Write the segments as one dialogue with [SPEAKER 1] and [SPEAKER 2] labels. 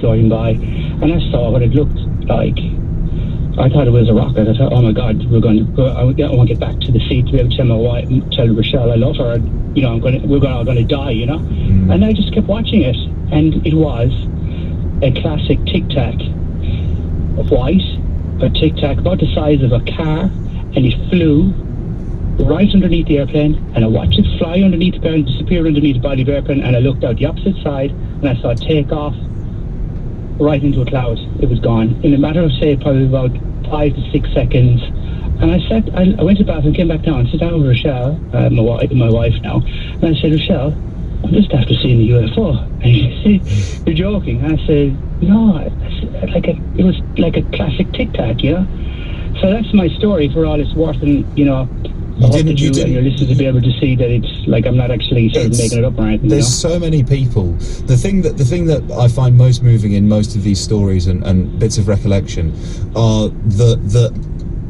[SPEAKER 1] floating by, and I saw what it looked like. I thought it was a rocket. I thought, oh my God, we're going to go. I want to get back to the seat to be able to tell my wife, tell Rochelle I love her. You know, we're all going to die. You know, and I just kept watching it, and it was a classic Tic Tac, white, a Tic Tac about the size of a car, and it flew right underneath the airplane, and I watched it fly underneath the airplane, disappear underneath the body of the airplane, and I looked out the opposite side, and I saw it take off right into a cloud. It was gone in a matter of, say, probably about 5 to 6 seconds. And I went to the bathroom, came back down, and sat down with Rochelle, my wife now, and I said, Rochelle, I'm just after seeing the UFO. And she said, you're joking? And I said, no, it was like a classic Tic Tac, you know? So that's my story for all it's worth, and, you know, I hope that you and your listeners to be able to see that it's like I'm not actually sort of making it up or anything.
[SPEAKER 2] There's so many people. The thing that I find most moving in most of these stories and bits of recollection are that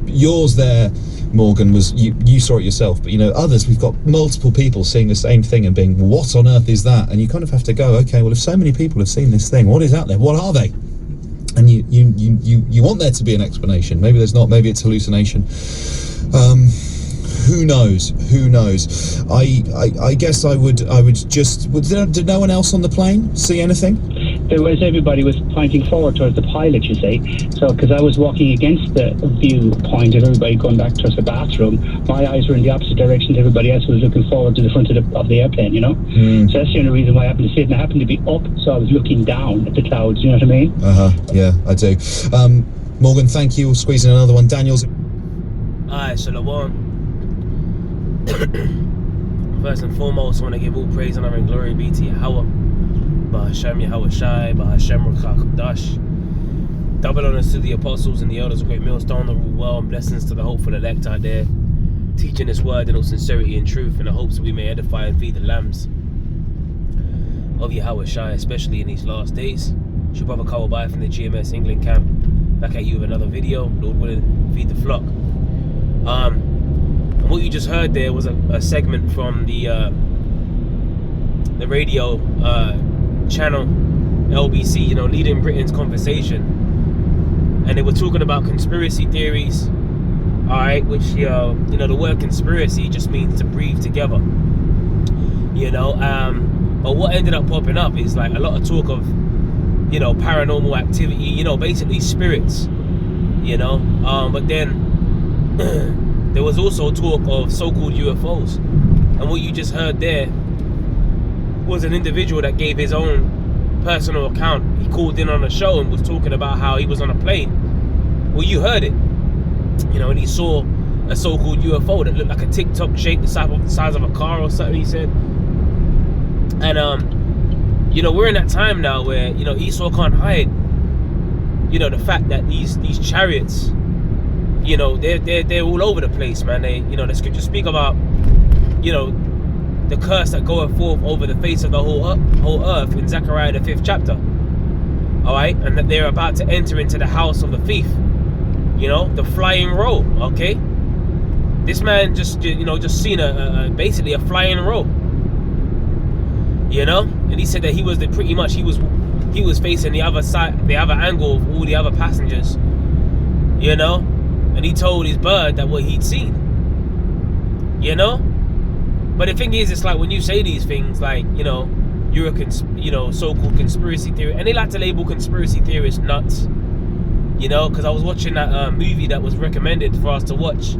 [SPEAKER 2] yours there, Morgan, was you saw it yourself, but you know, others, we've got multiple people seeing the same thing and being, what on earth is that? And you kind of have to go, okay, well, if so many people have seen this thing, what is out there? What are they? And you want there to be an explanation. Maybe there's not. Maybe it's hallucination. Who knows? I guess I would just. Did no one else on the plane see anything?
[SPEAKER 1] There was, everybody was pointing forward towards the pilot, you see. So, because I was walking against the viewpoint of everybody going back towards the bathroom, my eyes were in the opposite direction to everybody else who was looking forward to the front of the airplane, you know. So that's the only reason why I happened to see it, and I happened to be up, so I was looking down at the clouds. You know what I mean?
[SPEAKER 2] Yeah, I do. Morgan, thank you. We'll squeeze in another one. Daniel's.
[SPEAKER 3] Alright, Shalom. First and foremost, I want to give all praise, honor, and glory be to Yahweh, Bahashem Yahweh Shai, Bahashem Ruach HaKodesh. Double honors to the apostles and the elders of Great Millstone, the rule well, and blessings to the hopeful elect out there, teaching this word in all sincerity and truth, in the hopes that we may edify and feed the lambs of Yahweh Shai, especially in these last days. It's your brother Kawabaya from the GMS England camp, back at you with another video. Lord willing, feed the flock. And what you just heard there was a segment from the radio channel LBC, you know, leading Britain's conversation, and they were talking about conspiracy theories. All right, which you know, the word conspiracy just means to breathe together. You know, but what ended up popping up is like a lot of talk of, you know, paranormal activity. You know, basically spirits. You know, but then. There was also talk of so-called UFOs, and what you just heard there was an individual that gave his own personal account. He called in on a show and was talking about how he was on a plane. Well, you heard it, you know, and he saw a so-called UFO that looked like a tic-tac shape, the size of a car or something, he said. And you know, we're in that time now where, you know, Esau can't hide, you know, the fact that these chariots, you know, they're all over the place, man. They, you know, the scriptures speak about, you know, the curse that goeth forth over the face of the whole earth in Zechariah the 5th chapter. All right, and that they're about to enter into the house of the thief. You know, the flying roll. Okay, this man just seen basically a flying roll. You know, and he said that he was he was facing the other side, the other angle of all the other passengers. You know. And he told his bird that what he'd seen, you know. But the thing is, it's like when you say these things, like, you know, you're a so-called conspiracy theory, and they like to label conspiracy theorists nuts, you know. Because I was watching that movie that was recommended for us to watch,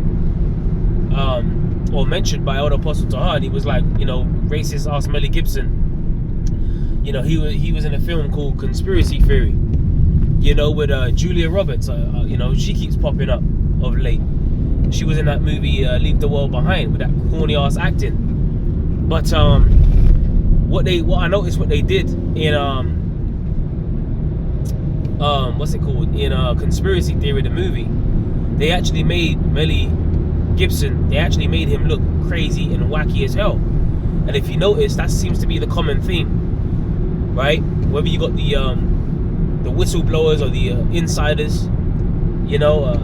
[SPEAKER 3] or mentioned by Elder Apostle Tahar, and he was like, you know, racist ass Mel Gibson. You know, he was in a film called Conspiracy Theory, you know, with Julia Roberts. You know, she keeps popping up of late. She was in that movie Leave the World Behind with that corny ass acting. But what I noticed what they did in what's it called, in Conspiracy Theory, the movie, they actually made Mel Gibson, they actually made him look crazy and wacky as hell. And if you notice, that seems to be the common theme, right? Whether you got the whistleblowers or the insiders, you know,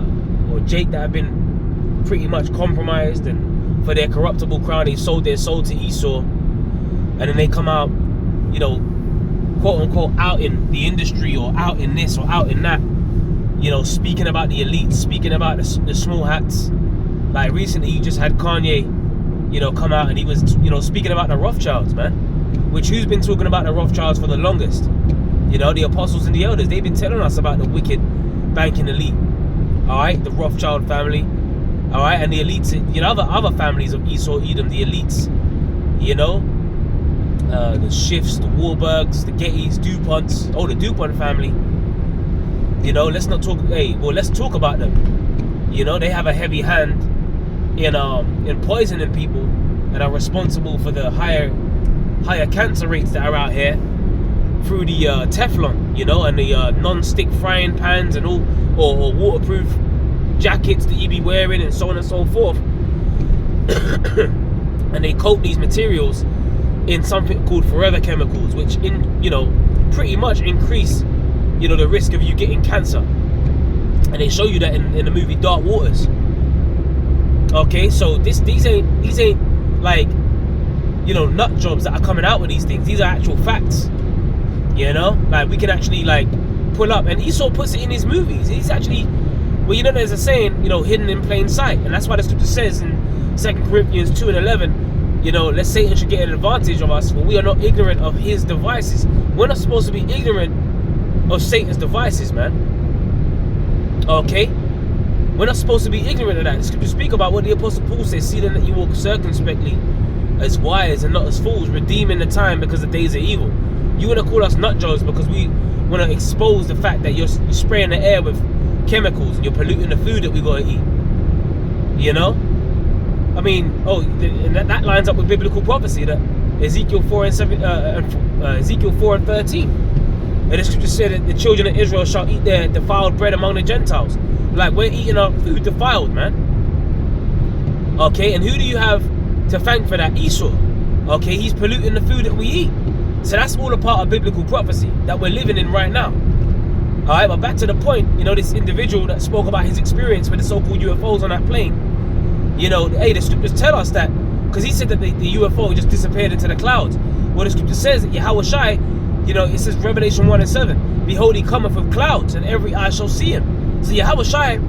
[SPEAKER 3] or Jake, that have been pretty much compromised, and for their corruptible crown they sold their soul to Esau, and then they come out, you know, quote unquote out in the industry or out in this or out in that, you know, speaking about the elites, speaking about the small hats. Like recently you just had Kanye, you know, come out and he was, you know, speaking about the Rothschilds, man. Which who's been talking about the Rothschilds for the longest? You know, the apostles and the elders. They've been telling us about the wicked banking elite. Alright, the Rothschild family. Alright, and the elites, you know, other families of Esau, Edom, the elites. You know, the Schiffs, the Warburgs, the Gettys, DuPonts, the DuPont family. You know, let's not talk. Hey, well, let's talk about them. You know, they have a heavy hand in poisoning people and are responsible for the higher cancer rates that are out here through the Teflon, you know, and the non-stick frying pans and all, or waterproof jackets that you be wearing and so on and so forth. And they coat these materials in something called forever chemicals, which pretty much increase, you know, the risk of you getting cancer. And they show you that in the movie Dark Waters. Okay, so these ain't like, you know, nut jobs that are coming out with these things. These are actual facts. You know, like we can actually like pull up, and Esau puts it in his movies. He's actually, well, you know, there's a saying, you know, hidden in plain sight, and that's why the scripture says in 2 Corinthians 2:11, you know, lest Satan should get an advantage of us, for we are not ignorant of his devices. We're not supposed to be ignorant of Satan's devices, man. Okay, we're not supposed to be ignorant of that. The scripture speak about what the Apostle Paul says: see then that you walk circumspectly, as wise and not as fools, redeeming the time because the days are evil. You want to call us nut jobs because we want to expose the fact that you're spraying the air with chemicals and you're polluting the food that we got to eat. You know? I mean, and that lines up with biblical prophecy, that Ezekiel 4 and 13. And the scripture said that the children of Israel shall eat their defiled bread among the Gentiles. Like, we're eating our food defiled, man. Okay, and who do you have to thank for that? Esau. Okay, he's polluting the food that we eat. So that's all a part of biblical prophecy that we're living in right now. Alright, but back to the point, you know, this individual that spoke about his experience with the so-called UFOs on that plane. You know, hey, the scriptures tell us that, because he said that the UFO just disappeared into the clouds. Well, the scripture says that Yahweh Shai, you know, it says Revelation 1 and 7, behold, he cometh with clouds, and every eye shall see him. So Yahweh Shai,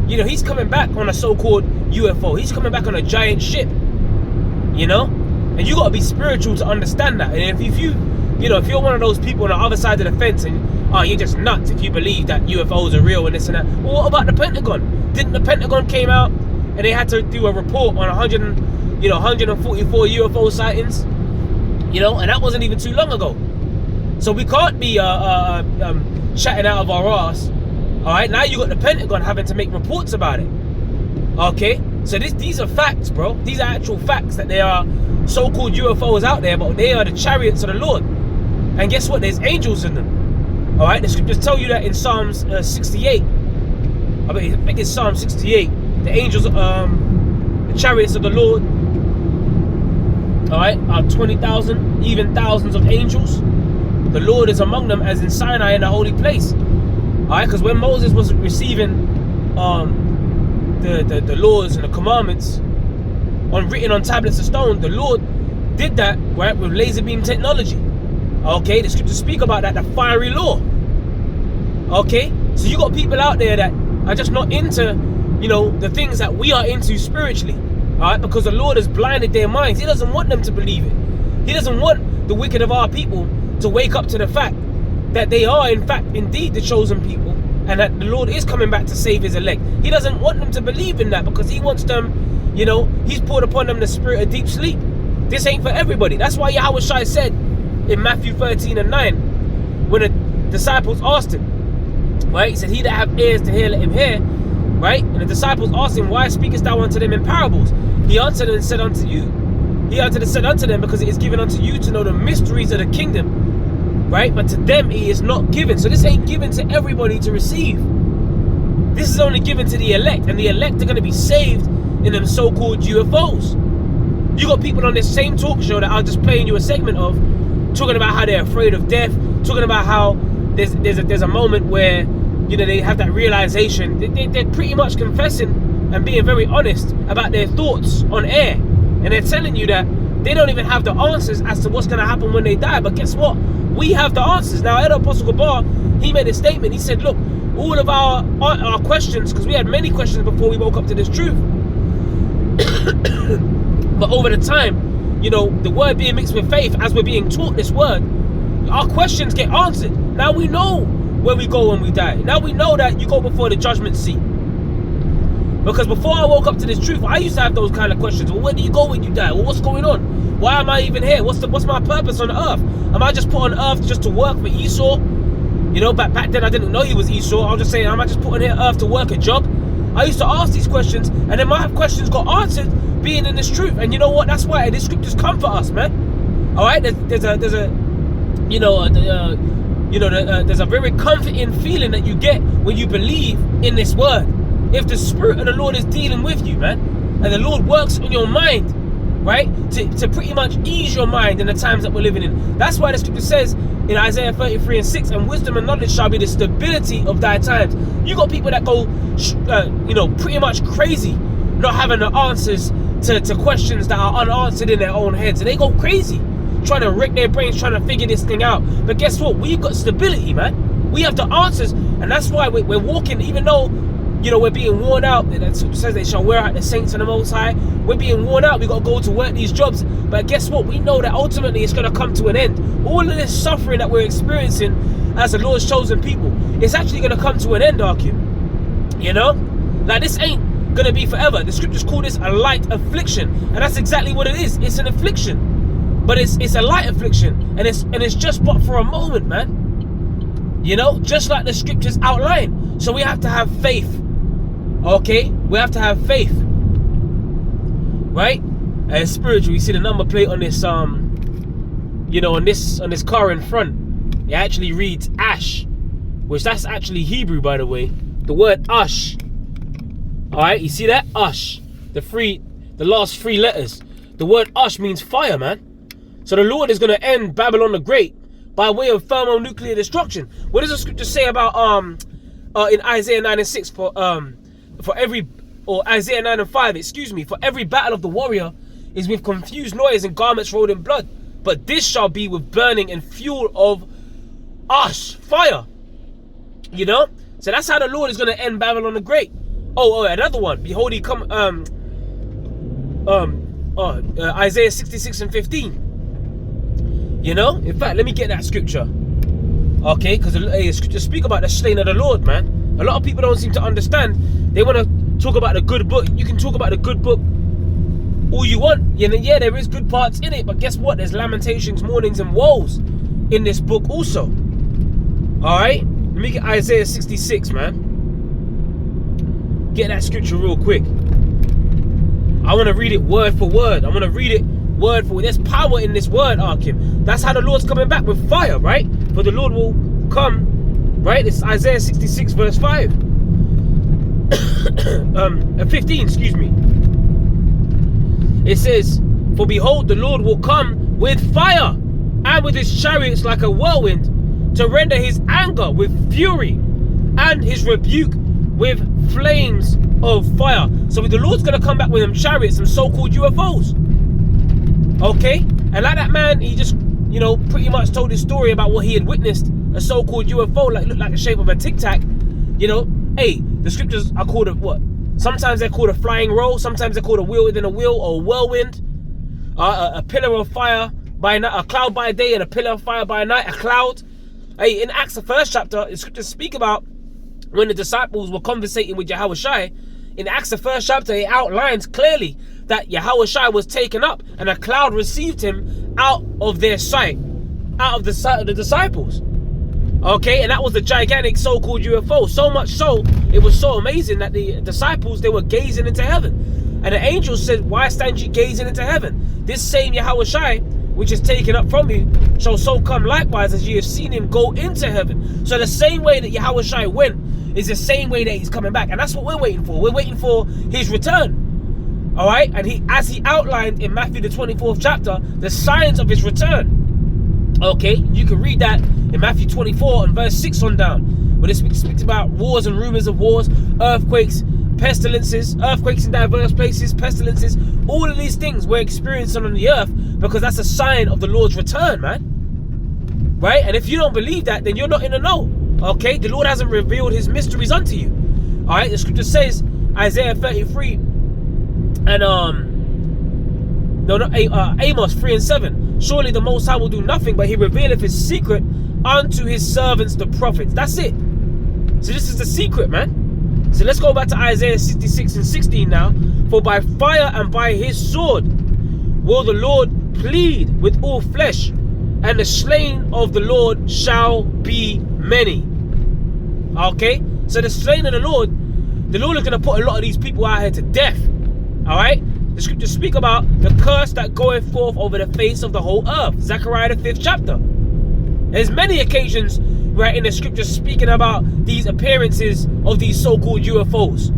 [SPEAKER 3] you know, he's coming back on a so-called UFO. He's coming back on a giant ship, you know? And you got to be spiritual to understand that. And if you're one of those people on the other side of the fence and, you're just nuts if you believe that UFOs are real and this and that. Well, what about the Pentagon? Didn't the Pentagon came out and they had to do a report on 144 UFO sightings? You know, and that wasn't even too long ago. So we can't be chatting out of our ass. Alright, now you got the Pentagon having to make reports about it. Okay? So these are facts, bro. These are actual facts, that there are so-called UFOs out there, but they are the chariots of the Lord. And guess what? There's angels in them. Alright, the scriptures tell you that in Psalms 68. I think it's Psalm 68. The angels, the chariots of the Lord, alright, are 20,000, even thousands of angels. The Lord is among them as in Sinai in the holy place. Alright, because when Moses was receiving the laws and the commandments written on tablets of stone, the Lord did that, right, with laser beam technology. Okay, the scriptures speak about that, the fiery law. Okay, so you got people out there that are just not into, you know, the things that we are into spiritually. Alright, because the Lord has blinded their minds. He doesn't want them to believe it. He doesn't want the wicked of our people to wake up to the fact that they are in fact indeed the chosen people, and that the Lord is coming back to save his elect. He doesn't want them to believe in that, because he wants them, you know, he's poured upon them the spirit of deep sleep. This ain't for everybody. That's why Yahweh Shai said in Matthew 13 and 9, when the disciples asked him, right, he said, he that have ears to hear, let him hear, right? And the disciples asked him, why speakest thou unto them in parables? He answered and said unto them, because it is given unto you to know the mysteries of the kingdom, right? But to them it is not given. So this ain't given to everybody to receive. This is only given to the elect, and the elect are going to be saved in them so-called UFOs. You got people on this same talk show that I'll just playing you a segment of, talking about how they're afraid of death, talking about how there's a moment where, you know, they have that realization. They're pretty much confessing and being very honest about their thoughts on air. And they're telling you that they don't even have the answers as to what's going to happen when they die. But guess what? We have the answers. Now, Elder Apostle Gabar, he made a statement. He said, look, all of our questions, because we had many questions before we woke up to this truth. But over the time, you know, the word being mixed with faith, as we're being taught this word, our questions get answered. Now we know where we go when we die. Now we know that you go before the judgment seat. Because before I woke up to this truth, I used to have those kind of questions. Well, where do you go when you die? Well, what's going on? Why am I even here? What's my purpose on earth? Am I just put on earth just to work for Esau? You know, back then I didn't know he was Esau. I was just saying, am I just put on here earth to work a job? I used to ask these questions, and then my questions got answered being in this truth. And you know what? That's why these scriptures comfort us, man. All right, there's a very comforting feeling that you get when you believe in this word. If the Spirit of the Lord is dealing with you, man, and the Lord works on your mind, right, to pretty much ease your mind in the times that we're living in. That's why the scripture says in Isaiah 33:6, and wisdom and knowledge shall be the stability of thy times. You got people that go, pretty much crazy, not having the answers to questions that are unanswered in their own heads. And they go crazy, trying to wreck their brains, trying to figure this thing out. But guess what? We've got stability, man. We have the answers. And that's why we're walking, even though, you know, we're being worn out. It says they shall wear out the saints and the Most High. We're being worn out. We got to go to work these jobs. But guess what? We know that ultimately it's going to come to an end. All of this suffering that we're experiencing as the Lord's chosen people, it's actually going to come to an end, Arkin. You know? Like, this ain't going to be forever. The scriptures call this a light affliction. And that's exactly what it is. It's an affliction. But it's a light affliction. And it's just but for a moment, man. You know? Just like the scriptures outline. So we have to have faith. Okay, we have to have faith, right? And spiritual. You see the number plate on this, on this car in front. It actually reads Ash, which that's actually Hebrew, by the way. The word Ash. All right, you see that? Ash. The last three letters. The word Ash means fire, man. So the Lord is going to end Babylon the Great by way of thermonuclear destruction. What does the scripture say about in Isaiah 9:6 for every, or Isaiah 9:5, excuse me, for every battle of the warrior is with confused noise and garments rolled in blood, but this shall be with burning and fuel of ash, fire. You know? So that's how the Lord is going to end Babylon the Great. Oh, another one. Behold, he come, Isaiah 66:15. You know? In fact, let me get that scripture. Okay, because the scriptures speak about the slain of the Lord, man. A lot of people don't seem to understand. They want to talk about the good book. You can talk about the good book all you want. Yeah, there is good parts in it. But guess what? There's lamentations, mournings, and woes in this book also. Alright? Let me get Isaiah 66, man. Get that scripture real quick. I want to read it word for word. I want to read it word for word. There's power in this word, Arkim. That's how the Lord's coming back, with fire, right? For the Lord will come. Right, it's Isaiah 66 verse 5. 15, excuse me. It says, for behold, the Lord will come with fire, and with his chariots like a whirlwind, to render his anger with fury, and his rebuke with flames of fire. So the Lord's going to come back with them chariots, some so-called UFOs. Okay? And like that man, he just, you know, pretty much told his story about what he had witnessed. A so-called UFO, looked like the shape of a tic tac. You know, hey, the scriptures are called a what? Sometimes they're called a flying roll. Sometimes they're called a wheel within a wheel, or a whirlwind. A pillar of fire by night, a cloud by day, and a pillar of fire by night, a cloud. Hey, in Acts the 1st chapter, the scriptures speak about when the disciples were conversating with Yahushua. In Acts the 1st chapter, it outlines clearly that Yahushua was taken up, and a cloud received him out of their sight, out of the sight of the disciples. Okay, and that was the gigantic so-called UFO. So much so, it was so amazing that the disciples, they were gazing into heaven. And the angel said, why stand ye gazing into heaven? This same Yahushua, which is taken up from you, shall so come likewise as ye have seen him go into heaven. So the same way that Yahushua went is the same way that he's coming back. And that's what we're waiting for. We're waiting for his return. All right, and as he outlined in Matthew the 24th chapter, the signs of his return. Okay, you can read that in Matthew 24 and verse 6 on down, where it speaks about wars and rumors of wars, earthquakes, pestilences, earthquakes in diverse places, pestilences. All of these things we're experiencing on the earth because that's a sign of the Lord's return, man. right? And if you don't believe that, then you're not in the know. Okay, the Lord hasn't revealed his mysteries unto you. All right, the scripture says, Isaiah 33 and Amos 3 and 7. Surely the Most High will do nothing, but he revealeth his secret unto his servants the prophets. That's it. So this is the secret, man. So let's go back to Isaiah 66 and 16 now. For by fire and by his sword will the Lord plead with all flesh, and the slain of the Lord shall be many. Okay, so the slain of the Lord is going to put a lot of these people out here to death. All right, the scriptures speak about the curse that goeth forth over the face of the whole earth. Zechariah the 5th chapter. There's many occasions right in the scriptures speaking about these appearances of these so-called UFOs.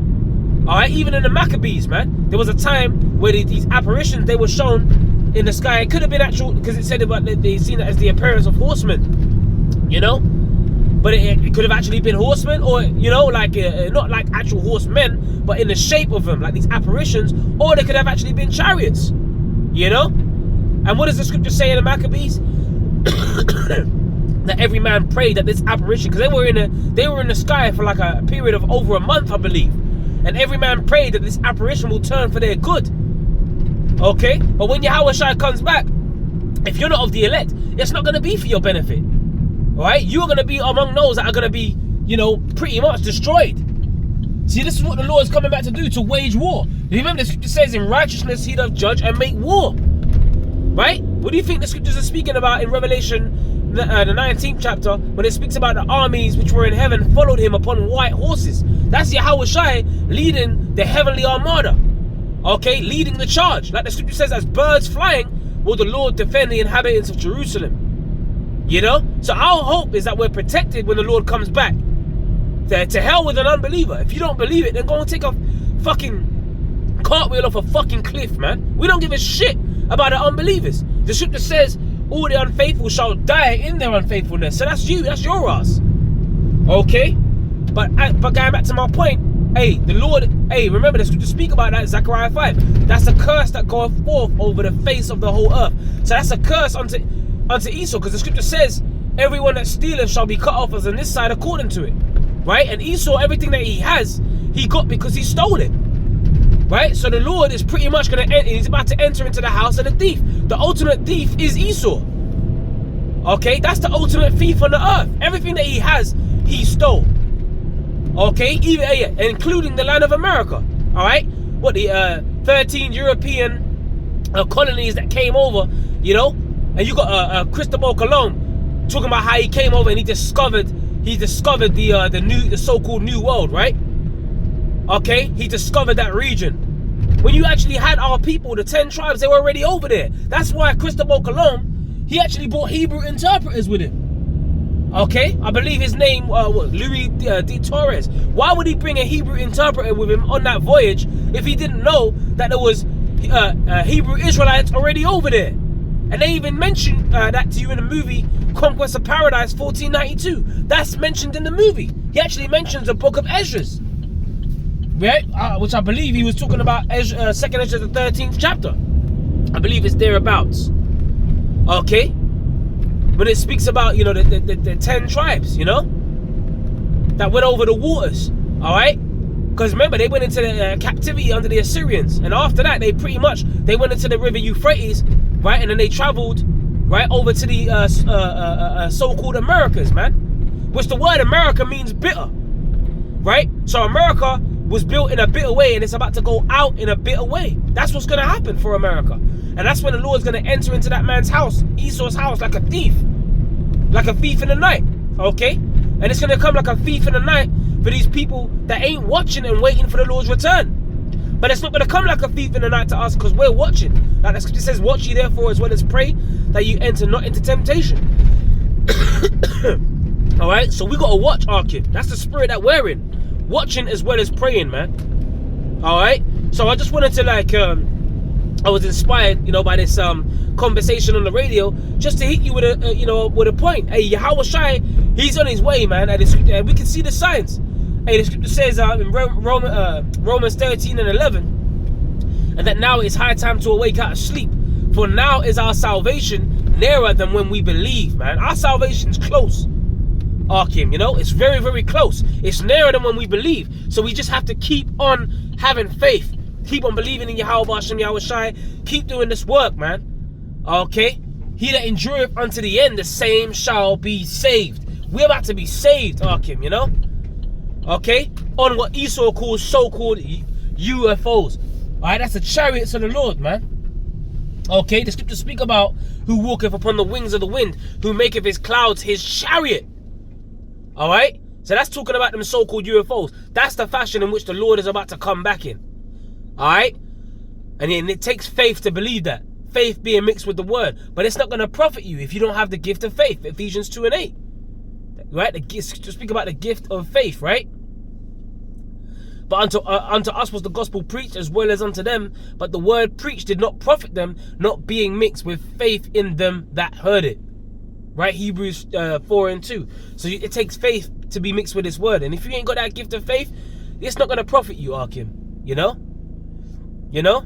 [SPEAKER 3] All right, even in the Maccabees, man, there was a time where these apparitions, they were shown in the sky. It could have been actual, because it said about they seen it as the appearance of horsemen, you know. But it could have actually been horsemen, or you know, like not like actual horsemen, but in the shape of them, like these apparitions, or they could have actually been chariots, you know. And what does the scripture say in the Maccabees? That every man prayed that this apparition, because they were in the sky for like a period of over a month, I believe, and every man prayed that this apparition will turn for their good. Okay, but when Yahweh Shai comes back, if you're not of the elect, it's not going to be for your benefit. All right, you're going to be among those that are going to be, you know, pretty much destroyed. See, this is what the Lord is coming back to do, to wage war. Remember, the scripture says, in righteousness he doth judge and make war. Right? What do you think the scriptures are speaking about in Revelation, the 19th chapter, when it speaks about the armies which were in heaven followed him upon white horses? That's Yahweh Shai leading the heavenly armada. Okay, leading the charge. Like the scripture says, as birds flying will the Lord defend the inhabitants of Jerusalem. You know? So our hope is that we're protected when the Lord comes back. To hell with an unbeliever. If you don't believe it, then go and take a fucking cartwheel off a fucking cliff, man. We don't give a shit about the unbelievers. The scripture says all the unfaithful shall die in their unfaithfulness. So that's you, that's your ass. Okay? But going back to my point, hey, the Lord, hey, remember the scripture speak about that, Zechariah 5. That's a curse that goeth forth over the face of the whole earth. So that's a curse unto Esau, because the scripture says, everyone that stealeth shall be cut off as on this side according to it. Right? And Esau, everything that he has, he got because he stole it. Right? So the Lord is pretty much going to, he's about to enter into the house of the thief. The ultimate thief is Esau. Okay? That's the ultimate thief on the earth. Everything that he has, he stole. Okay? Even, including the land of America. Alright? What, the 13 European colonies that came over, you know? And you got Cristobal Colon talking about how he came over and he discovered the so-called New World, right? Okay, he discovered that region. When you actually had our people, the 10 tribes, they were already over there. That's why Cristobal Colon, he actually brought Hebrew interpreters with him. Okay, I believe his name Louis de Torres. Why would he bring a Hebrew interpreter with him on that voyage if he didn't know that there was Hebrew Israelites already over there? And they even mentioned that to you in the movie Conquest of Paradise 1492. That's mentioned in the movie. He actually mentions the book of Esdras, right? Which I believe he was talking about 2nd Esdras, the 13th chapter. I believe it's thereabouts. Okay? When it speaks about, you know, the 10 tribes, you know, that went over the waters. Alright? Because remember, they went into the captivity under the Assyrians. And after that, they went into the river Euphrates, right? And then they traveled, right, over to the so-called Americas, man. Which the word America means bitter, right? So America was built in a bitter way, and it's about to go out in a bitter way. That's what's going to happen for America. And that's when the Lord's going to enter into that man's house, Esau's house, like a thief in the night, okay? And it's going to come like a thief in the night for these people that ain't watching and waiting for the Lord's return. But it's not going to come like a thief in the night to us, because we're watching. Like the scripture says, watch ye therefore as well as pray, that you enter not into temptation. Alright, so we got to watch our kid. That's the spirit that we're in. Watching as well as praying, man. Alright, so I just wanted to I was inspired, you know, by this conversation on the radio, just to hit you with a point. Hey, Yahweh Shai, he's on his way, man. And we can see the signs. Hey, the scripture says in Romans 13 and 11, and that now it's high time to awake out of sleep, for now is our salvation nearer than when we believe, man. Our salvation's close, Arkim, you know? It's very, very close. It's nearer than when we believe. So we just have to keep on having faith. Keep on believing in Yahweh Hashem Yahweh Shai. Keep doing this work, man. Okay? He that endureth unto the end, the same shall be saved. We're about to be saved, Arkim, you know? Okay? On what Esau calls so-called UFOs. Alright, that's the chariots of the Lord, man. Okay, the scriptures speak about who walketh upon the wings of the wind, who maketh his clouds his chariot. Alright? So that's talking about them so-called UFOs. That's the fashion in which the Lord is about to come back in. Alright? And it takes faith to believe that. Faith being mixed with the word. But it's not going to profit you if you don't have the gift of faith. Ephesians 2:8. Right? To speak about the gift of faith, right? But unto us was the gospel preached as well as unto them. But the word preached did not profit them, not being mixed with faith in them that heard it. Right? Hebrews 4:2. So it takes faith to be mixed with this word. And if you ain't got that gift of faith, it's not going to profit you, Arkim. You know? You know?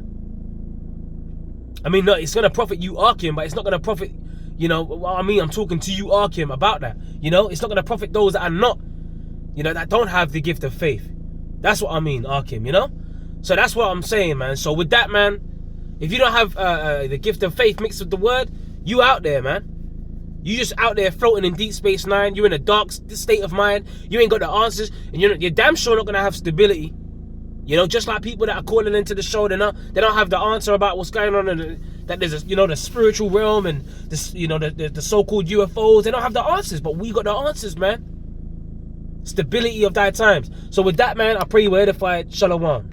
[SPEAKER 3] I mean, no, it's going to profit you, Arkim, but it's not going to profit, you know, I mean, I'm talking to you, Arkim, about that. You know, it's not going to profit those that are not, you know, that don't have the gift of faith. That's what I mean, Arkim, you know? So that's what I'm saying, man. So with that, man, if you don't have the gift of faith mixed with the word, you out there, man. You just out there floating in Deep Space Nine. You're in a dark state of mind. You ain't got the answers. And you're damn sure not going to have stability. You know, just like people that are calling into the show, they don't have the answer about what's going on, and that there's, you know, the spiritual realm and this, you know, the so-called UFOs. They don't have the answers, but we got the answers, man. Stability of thy times. So with that, man, I pray you were edified. Shalom.